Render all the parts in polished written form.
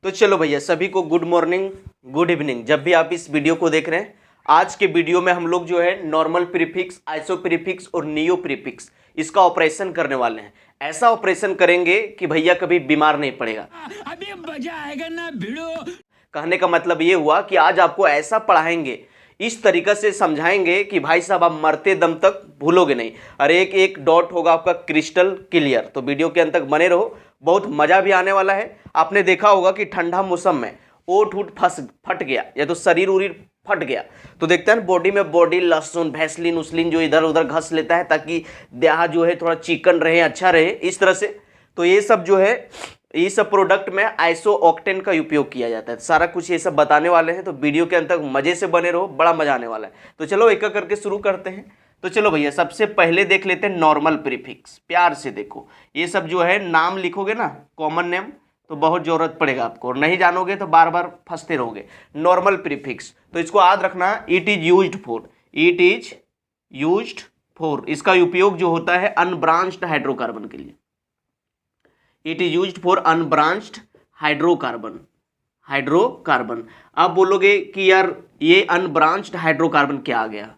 तो चलो भैया, सभी को गुड मॉर्निंग, गुड इवनिंग। जब भी आप इस वीडियो को देख रहे हैं, आज के वीडियो में हम लोग जो है नॉर्मल प्रीफिक्स, आइसो प्रीफिक्स और नियो प्रीफिक्स इसका ऑपरेशन करने वाले हैं। ऐसा ऑपरेशन करेंगे कि भैया कभी बीमार नहीं पड़ेगा। अभी मजा आएगा ना भिड़ो। कहने का मतलब ये हुआ कि आज आपको ऐसा पढ़ाएंगे, इस तरीके से समझाएंगे कि भाई साहब आप मरते दम तक भूलोगे नहीं। और एक एक डॉट होगा आपका क्रिस्टल क्लियर। तो वीडियो के अंत तक बने रहो, बहुत मज़ा भी आने वाला है। आपने देखा होगा कि ठंडा मौसम में ओठ उठ फट गया या तो शरीर उरीर फट गया, तो देखते हैं बॉडी में बॉडी लहसुन भैसलिन उसलिन जो इधर उधर घस लेता है ताकि देह जो है थोड़ा चिकन रहे, अच्छा रहे, इस तरह से। तो ये सब जो है, ये सब प्रोडक्ट में आइसो ऑक्टेन का उपयोग किया जाता है। सारा कुछ ये सब बताने वाले हैं, तो वीडियो के अंत तक मजे से बने रहो, बड़ा मजा आने वाला है। तो चलो एक एक करके शुरू करते हैं। तो चलो भैया, सबसे पहले देख लेते हैं नॉर्मल प्रीफिक्स। प्यार से देखो, ये सब जो है नाम लिखोगे ना, कॉमन नेम, तो बहुत जरूरत पड़ेगा आपको, और नहीं जानोगे तो बार बार फंसते रहोगे। नॉर्मल प्रीफिक्स, तो इसको याद रखना, it is used for, it is used for, इसका उपयोग जो होता है अनब्रांच्ड हाइड्रोकार्बन के लिए। It is used for unbranched hydrocarbon, hydrocarbon. आप बोलोगे कि यार ये अनब्रांच्ड हाइड्रोकार्बन क्या आ गया,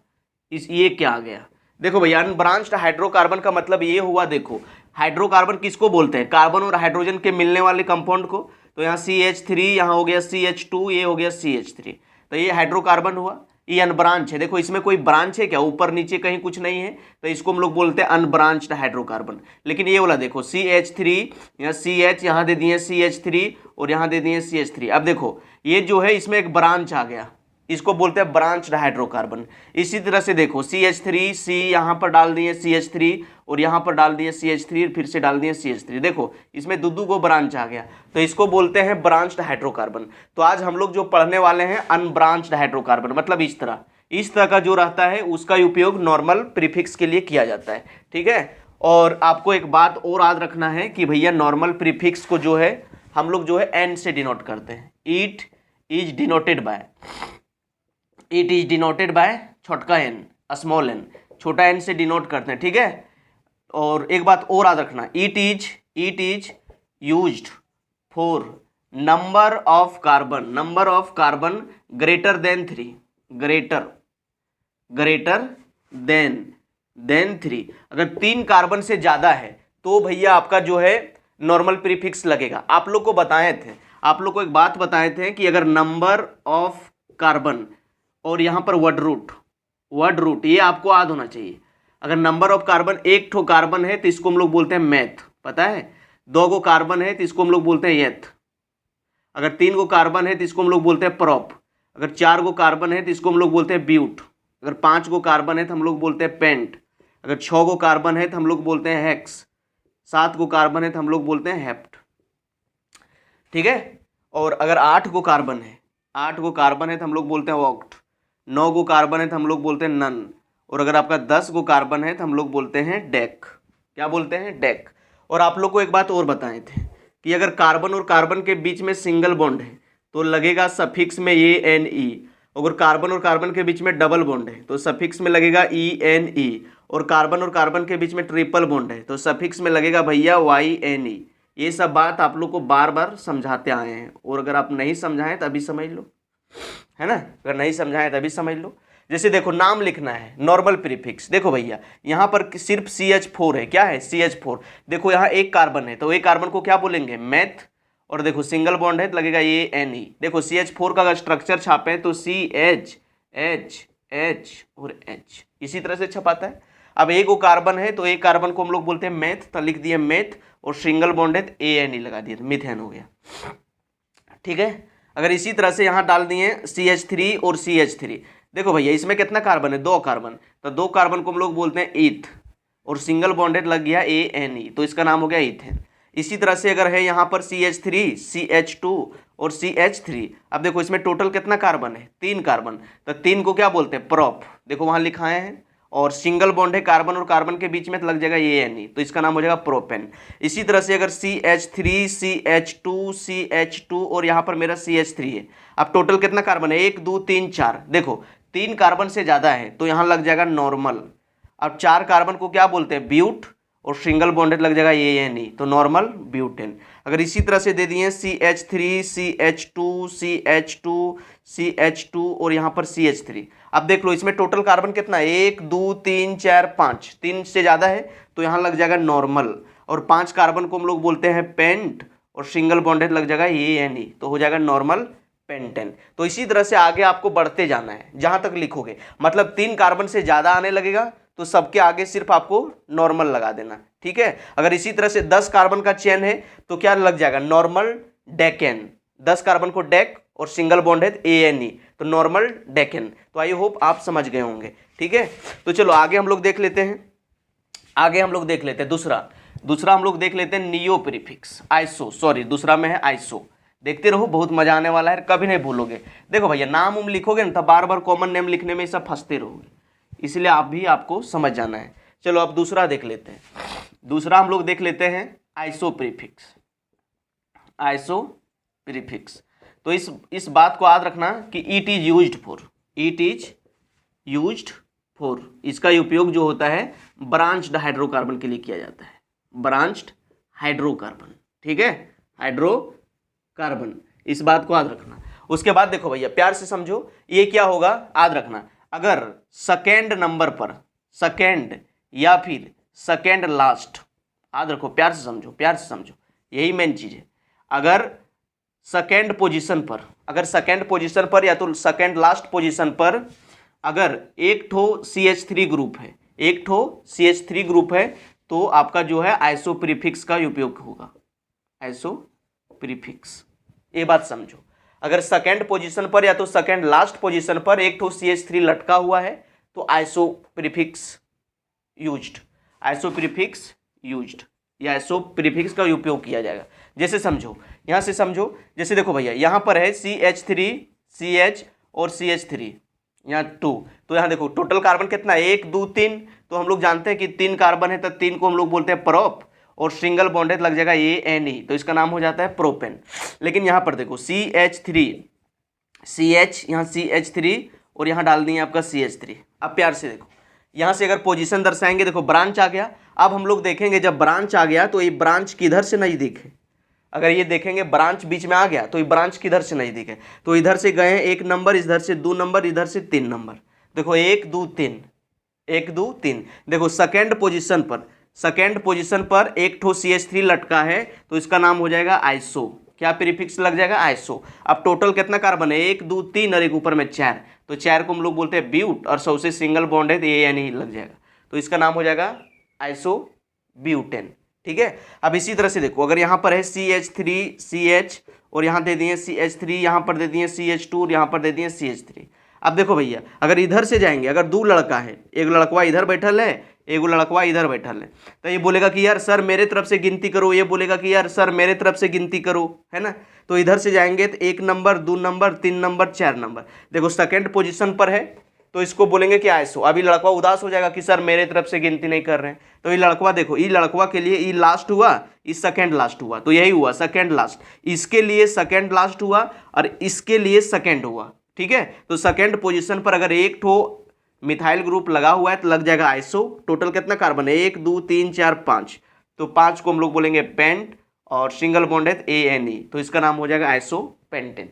ये क्या आ गया? देखो भैया, अनब्रांच्ड हाइड्रोकार्बन का मतलब ये हुआ, देखो हाइड्रोकार्बन किसको बोलते हैं? कार्बन और हाइड्रोजन के मिलने वाले कंपाउंड को। तो यहाँ CH3, यहाँ हो गया CH2, ये हो गया CH3, तो ये हाइड्रोकार्बन हुआ। ये अनब्रांच है, देखो इसमें कोई ब्रांच है क्या? ऊपर नीचे कहीं कुछ नहीं है, तो इसको हम लोग बोलते हैं अनब्रांच्ड हाइड्रोकार्बन। लेकिन ये वाला देखो CH3, यहाँ CH, यहाँ दे दिए CH3 और यहाँ दे दिए CH3। अब देखो ये जो है इसमें एक ब्रांच आ गया, इसको बोलते हैं ब्रांच्ड हाइड्रोकार्बन। इसी तरह से देखो CH3, C यहाँ पर डाल दिए CH3 और यहाँ पर डाल दिए CH3, फिर से डाल दिए CH3, देखो इसमें दो को ब्रांच आ गया, तो इसको बोलते हैं ब्रांच्ड हाइड्रोकार्बन। तो आज हम लोग जो पढ़ने वाले हैं अनब्रांच्ड हाइड्रोकार्बन, मतलब इस तरह का जो रहता है उसका उपयोग नॉर्मल प्रीफिक्स के लिए किया जाता है, ठीक है। और आपको एक बात और याद रखना है कि भैया नॉर्मल प्रीफिक्स को जो है हम लोग जो है एन से डिनोट करते हैं। It is denoted by, it is denoted by छोटका एन, स्मॉल एन, छोटा एन से डिनोट करते हैं, ठीक है। और एक बात और याद रखना, it is used for number of carbon greater than 3, greater than 3। अगर 3 कार्बन से ज़्यादा है तो भैया आपका जो है नॉर्मल प्रीफिक्स लगेगा। आप लोग को बताए थे, आप लोग को एक बात बताए थे कि अगर नंबर ऑफ कार्बन और यहाँ पर वर्ड रूट ये आपको याद होना चाहिए। अगर नंबर ऑफ कार्बन, एक ठो कार्बन है तो इसको हम लोग बोलते हैं मैथ, पता है। 2 गो कार्बन है तो इसको हम लोग बोलते हैं एथ। अगर 3 गो कार्बन है तो इसको हम लोग बोलते हैं प्रॉप। अगर 4 गो कार्बन है तो इसको हम लोग बोलते हैं ब्यूट। अगर 5 गो कार्बन है तो हम लोग बोलते हैं पेंट। अगर 6 गो कार्बन है तो हम लोग बोलते हैं हेक्स। 7 गो कार्बन है तो हम लोग बोलते हैं हेप्ट, ठीक है। और अगर 8 गो कार्बन है तो हम लोग बोलते हैं ऑक्ट। 9 गो कार्बन है तो हम लोग बोलते हैं नन। और अगर आपका 10 गो कार्बन है तो हम लोग बोलते हैं डेक। क्या बोलते हैं? डेक। और आप लोग को एक बात और बताए थे कि अगर कार्बन और कार्बन के बीच में सिंगल बॉन्ड है तो लगेगा सफिक्स में ANE। अगर कार्बन और कार्बन के बीच में डबल बॉन्ड है तो सफिक्स में लगेगा ENE। और कार्बन और कार्बन के बीच में ट्रिपल बॉन्ड है तो सफिक्स में लगेगा भैया YNE। ये सब बात आप लोग को बार बार समझाते आए हैं, और अगर आप नहीं समझाएं तो अभी समझ लो, है ना। अगर नहीं समझाएं तो अभी समझ लो। जैसे देखो नाम लिखना है नॉर्मल प्रीफिक्स, देखो भैया यहाँ पर सिर्फ CH4 है, क्या है? CH4। देखो यहाँ एक कार्बन है तो एक कार्बन को क्या बोलेंगे? मैथ। और देखो सिंगल बॉन्ड है तो लगेगा ANE। देखो CH4 का अगर स्ट्रक्चर छापे तो CH H H और H, इसी तरह से छपाता है। अब एक वो कार्बन है तो एक कार्बन को हम लोग बोलते हैं मैथ, तो लिख दिए मैथ, और सिंगल बॉन्ड है तो ANE लगा दिए, मिथेन हो गया, ठीक है। अगर इसी तरह से यहाँ डाल दिए CH3 और CH3, देखो भैया इसमें कितना कार्बन है? 2 कार्बन, तो 2 कार्बन को हम लोग बोलते हैं ईथ, और सिंगल बॉन्डेड लग गया ANE, तो इसका नाम हो गया ईथेन। इसी तरह से अगर है यहाँ पर CH3, CH2 और CH3, अब देखो इसमें टोटल कितना कार्बन है? 3 कार्बन, तो 3 को क्या बोलते हैं? प्रॉप। देखो वहाँ लिखाए हैं, और सिंगल बॉन्ड है कार्बन और कार्बन के बीच में तो लग जाएगा ANE, तो इसका नाम हो जाएगा प्रोपेन। इसी तरह से अगर CH3, CH2, CH2 और यहाँ पर मेरा CH3 है, अब टोटल कितना कार्बन है? 1 2 3 4। देखो 3 कार्बन से ज़्यादा है तो यहाँ लग जाएगा नॉर्मल। अब 4 कार्बन को क्या बोलते हैं? ब्यूट। और सिंगल बॉन्डेड लग जाएगा ANE, तो नॉर्मल ब्यूटेन। अगर इसी तरह से दे दिए CH3 CH2 CH2 CH2 और यहाँ पर CH3, अब देख लो इसमें टोटल कार्बन कितना है, 1 2 3 4 5, 3 से ज़्यादा है तो यहाँ लग जाएगा नॉर्मल, और 5 कार्बन को हम लोग बोलते हैं पेंट, और सिंगल बॉन्डेड लग जाएगा ANE, तो हो जाएगा नॉर्मल पेंटेन। तो इसी तरह से आगे आपको बढ़ते जाना है जहाँ तक लिखोगे, मतलब 3 कार्बन से ज़्यादा आने लगेगा तो सबके आगे सिर्फ आपको नॉर्मल लगा देना, ठीक है। अगर इसी तरह से 10 कार्बन का चेन है तो क्या लग जाएगा, नॉर्मल डेकेन, 10 कार्बन को डेक और सिंगल बॉन्ड है ANE, तो नॉर्मल डेकेन। तो आई होप आप समझ गए होंगे, ठीक है। तो चलो आगे हम लोग देख लेते हैं, दूसरा हम लोग देख लेते हैं नियो प्रीफिक्स, आइसो, सॉरी दूसरा में है आइसो। देखते रहो, बहुत मजा आने वाला है, कभी नहीं भूलोगे। देखो भैया नाम उम लिखोगे ना, तब बार बार कॉमन नेम लिखने में सब फंसते रहोगे, इसलिए आपको समझ जाना है। चलो अब दूसरा देख लेते हैं। दूसरा हम लोग देख लेते हैं आइसो प्रीफिक्स। तो इस बात को याद रखना कि इट इज यूज्ड फॉर, इसका उपयोग जो होता है ब्रांच्ड हाइड्रोकार्बन के लिए किया जाता है, ब्रांच्ड हाइड्रोकार्बन, ठीक है, हाइड्रोकार्बन, इस बात को याद रखना। उसके बाद देखो भैया प्यार से समझो, ये क्या होगा याद रखना, अगर सेकेंड नंबर पर, सेकेंड या फिर सेकेंड लास्ट, याद रखो, प्यार से समझो, यही मेन चीज है। अगर सेकेंड पोजीशन पर या तो सेकेंड लास्ट पोजीशन पर अगर एक ठो CH3 ग्रुप है, तो आपका जो है आइसो प्रीफिक्स का उपयोग होगा, आइसो प्रीफिक्स, ये बात समझो। अगर सेकेंड पोजीशन पर या तो सेकेंड लास्ट पोजीशन पर एक ठो CH3 लटका हुआ है तो आइसो प्रीफिक्स यूज्ड या आइसो प्रीफिक्स का उपयोग किया जाएगा। जैसे समझो, यहाँ से समझो, जैसे देखो भैया यहाँ पर है CH3 CH और CH3 यहाँ 2, तो यहाँ देखो टोटल कार्बन कितना है, 1 2 3, तो हम लोग जानते हैं कि 3 कार्बन है तो 3 को हम लोग बोलते हैं प्रोप, और सिंगल बॉन्डेड लग जाएगा ANE, तो इसका नाम हो जाता है प्रोपेन। लेकिन यहाँ पर देखो CH3 CH, यहाँ CH3 और यहाँ डाल दिए आपका CH3। अब प्यार से देखो, यहाँ से अगर पोजीशन दर्शाएंगे, देखो ब्रांच आ गया। अब हम लोग देखेंगे जब ब्रांच आ गया तो ये ब्रांच किधर से नजदीक है, अगर ये देखेंगे ब्रांच बीच में आ गया तो ये ब्रांच किधर से नजदीक है, तो इधर से गए 1 नंबर, इधर से 2 नंबर, इधर से 3 नंबर, देखो 1 2 3, देखो सेकेंड पोजीशन पर एक ठो CH3 लटका है तो इसका नाम हो जाएगा आइसो, क्या प्रीफिक्स लग जाएगा, आइसो। अब टोटल कितना कार्बन है, 1 2 3 और एक ऊपर में 4, तो 4 को हम लोग बोलते हैं ब्यूट, और सबसे सिंगल बॉन्ड है तो ANE लग जाएगा, तो इसका नाम हो जाएगा आइसो ब्यूटेन, ठीक है। अब इसी तरह से देखो, अगर यहाँ पर है CH3 CH और यहाँ दे दिए CH3, यहाँ पर दे दिए CH2 और यहाँ पर दे दिए CH3। अब देखो भैया अगर इधर से जाएंगे, अगर 2 लड़का है, एक लड़कवा इधर बैठल है, एक लड़कवा इधर बैठल है, तो ये बोलेगा कि यार सर मेरे तरफ से गिनती करो, ये बोलेगा कि यार सर मेरे तरफ से गिनती करो, है ना। तो इधर से जाएंगे तो 1 नंबर 2 नंबर 3 नंबर 4 नंबर, देखो सेकेंड पोजीशन पर है तो इसको बोलेंगे कि आइसो। अभी लड़कवा उदास हो जाएगा कि सर मेरे तरफ से गिनती नहीं कर रहे हैं, तो ये लड़कवा देखो, ये लड़कवा के लिए ये लास्ट हुआ, इस सेकेंड लास्ट हुआ, तो यही हुआ सेकेंड लास्ट, इसके लिए सेकेंड लास्ट हुआ और इसके लिए सेकेंड हुआ, ठीक है। तो सेकेंड पोजीशन पर अगर एक ठो मिथाइल ग्रुप लगा हुआ है तो लग जाएगा आइसो। टोटल कितना कार्बन है, 1 2 3 4 5, तो 5 को हम लोग बोलेंगे पेंट, और सिंगल बॉन्ड है ANE, तो इसका नाम हो जाएगा आइसो पेंटेन।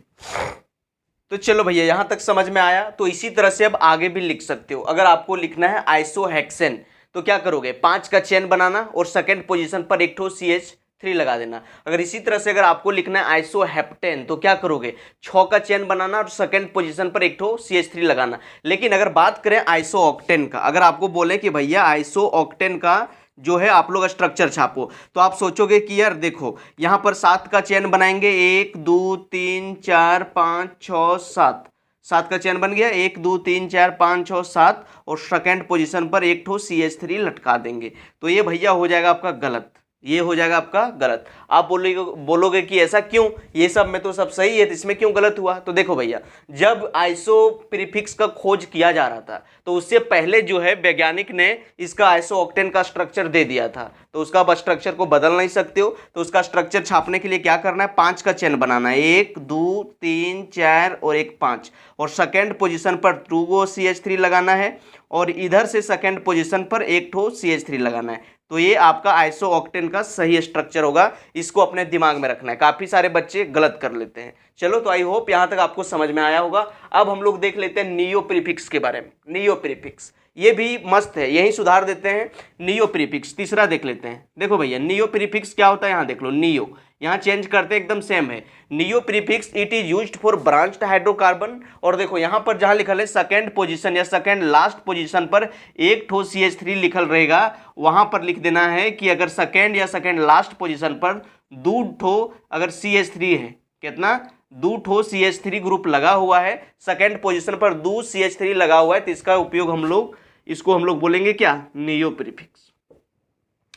तो चलो भैया यहाँ तक समझ में आया। तो इसी तरह से अब आगे भी लिख सकते हो। अगर आपको लिखना है आइसोहेक्सेन तो क्या करोगे, 5 का चेन बनाना और सेकेंड पोजीशन पर एक ठो CH3 लगा देना। अगर इसी तरह से अगर आपको लिखना है आइसोहेप्टेन तो क्या करोगे, 6 का चेन बनाना और सेकेंड पोजीशन पर एक ठो CH3 लगाना। लेकिन अगर बात करें आइसोऑक्टेन का, अगर आपको बोले कि भैया आइसोऑक्टेन का जो है आप लोग स्ट्रक्चर छापो, तो आप सोचोगे कि यार देखो यहाँ पर 7 का चेन बनाएंगे, 1 2 3 4 5 6 7, 7 का चेन बन गया, 1 2 3 4 5 6 7, और सेकेंड पोजीशन पर एक ठो CH3 लटका देंगे। तो ये भैया हो जाएगा आपका गलत, ये हो जाएगा आपका गलत। आप बोलोगे कि ऐसा क्यों, ये सब में तो सब सही है, तो इसमें क्यों गलत हुआ। तो देखो भैया जब आइसो प्रीफिक्स का खोज किया जा रहा था तो उससे पहले जो है वैज्ञानिक ने इसका आइसोऑक्टेन का स्ट्रक्चर दे दिया था, तो उसका आप स्ट्रक्चर को बदल नहीं सकते हो। तो उसका स्ट्रक्चर छापने के लिए क्या करना है, 5 का चेन बनाना है, 1 2 3 4 और एक 5, और सेकेंड पोजीशन पर 2 CH3 लगाना है, और इधर से सेकेंड पोजीशन पर एक ठो CH3 लगाना है। तो ये आपका आइसोऑक्टेन का सही स्ट्रक्चर होगा, इसको अपने दिमाग में रखना है। काफ़ी सारे बच्चे गलत कर लेते हैं। चलो, तो आई होप यहाँ तक आपको समझ में आया होगा। अब हम लोग देख लेते हैं नियो प्रीफिक्स के बारे में। नियो प्रीफिक्स ये भी मस्त है, यही सुधार देते हैं। नियो प्रीफिक्स तीसरा देख लेते हैं। देखो भैया, नियो प्रीफिक्स क्या होता है, यहाँ देख लो। नियो यहाँ चेंज करते हैं, एकदम सेम है। Neo prefix it is used for branched hydrocarbon. और देखो यहाँ पर जहाँ लिखल है सेकंड पोजीशन या सेकंड लास्ट पोजीशन पर एक ठो CH3 लिखल रहेगा, वहां पर लिख देना है कि अगर सेकंड या सेकंड लास्ट पोजीशन पर दो ठो अगर CH3 है, कितना, दो ठो CH3 ग्रुप लगा हुआ है, सेकंड पोजीशन पर दो CH3 लगा हुआ है, तो इसका उपयोग हम लोग बोलेंगे क्या, नियो प्रीफिक्स।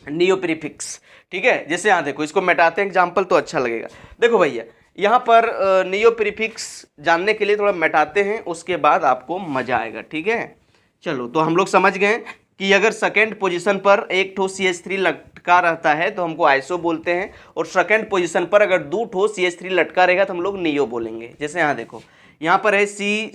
नियो प्रीफिक्स, ठीक है। जैसे यहाँ देखो, इसको मिटाते हैं एग्जाम्पल तो अच्छा लगेगा। देखो भैया, यहाँ पर नियो प्रीफिक्स जानने के लिए थोड़ा मिटाते हैं, उसके बाद आपको मजा आएगा, ठीक है। चलो, तो हम लोग समझ गए कि अगर सेकंड पोजीशन पर एक ठो CH3 लटका रहता है तो हमको आइसो बोलते हैं, और सेकंड पोजीशन पर अगर दो ठो CH3 लटका रहेगा तो हम लोग नियो बोलेंगे। जैसे यहाँ देखो, यहाँ पर है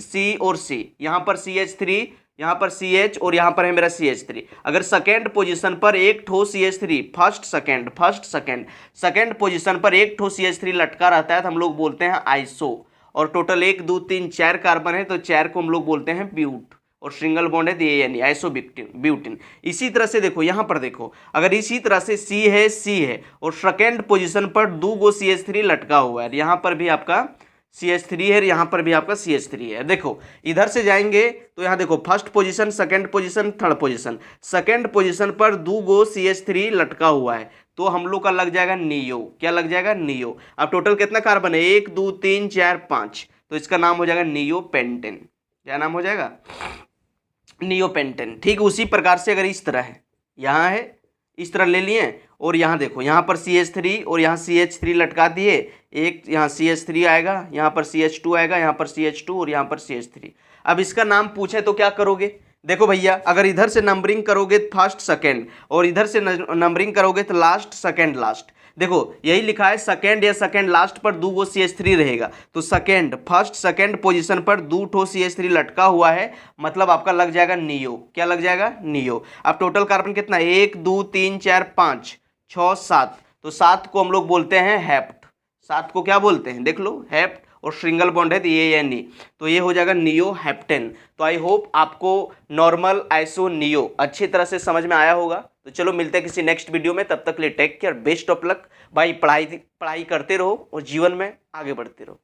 C और C, यहाँ पर CH3, यहाँ पर CH और यहाँ पर है मेरा CH3। अगर सेकेंड पोजीशन पर एक ठो CH3 फर्स्ट सेकेंड पोजीशन पर एक ठो CH3 लटका रहता है तो हम लोग बोलते हैं आइसो। और टोटल 1 2 3 4 कार्बन है तो 4 को हम लोग बोलते हैं ब्यूट, और सिंगल बॉन्ड है तो ये यानी आइसो ब्यूटिन। इसी तरह से देखो, यहाँ पर देखो, अगर इसी तरह से C है और सेकेंड पोजीशन पर 2 गो CH3 लटका हुआ है, यहाँ पर भी आपका CH3 है, यहाँ पर भी आपका CH3 है। देखो, इधर से जाएंगे तो यहाँ देखो, first position, second position, third position, second position पर 2 गो CH3 लटका हुआ है, तो हम लोग का लग जाएगा नियो। क्या लग जाएगा, नियो। अब टोटल कितना कार्बन है, 1 2 3 4 5, तो इसका नाम हो जाएगा नियो पेंटेन। क्या नाम हो जाएगा, नियो पेंटेन। ठीक उसी प्रकार से अगर इस तरह है, यहाँ है, इस तरह ले लिए, और यहाँ देखो, यहाँ पर CH3 और यहाँ CH3 लटका दिए, एक यहाँ CH3 आएगा, यहाँ पर CH2 आएगा, यहाँ पर CH2 और यहाँ पर CH3। अब इसका नाम पूछे तो क्या करोगे, देखो भैया, अगर इधर से नंबरिंग करोगे फर्स्ट सेकंड, और इधर से नंबरिंग करोगे तो लास्ट सेकंड लास्ट। देखो, यही लिखा है सेकंड या सेकंड लास्ट पर 2 गो CH3 रहेगा, तो फर्स्ट सेकंड पोजीशन पर 2 ठो CH3 लटका हुआ है, मतलब आपका लग जाएगा नियो। क्या लग जाएगा, नियो। अब टोटल कार्बन कितना, 1 2 3 4 5 6 7, तो 7 को हम लोग बोलते हैं हेप्ट। 7 को क्या बोलते हैं, देख लो, हेप्ट, और सिंगल बॉन्ड है तो ये या नी, तो ये हो जाएगा नियो हेप्टेन। तो आई होप आपको नॉर्मल आइसो नियो अच्छी तरह से समझ में आया होगा। तो चलो, मिलते हैं किसी नेक्स्ट वीडियो में, तब तक के लिए take care, best of luck भाई। पढ़ाई करते रहो और जीवन में आगे बढ़ते रहो।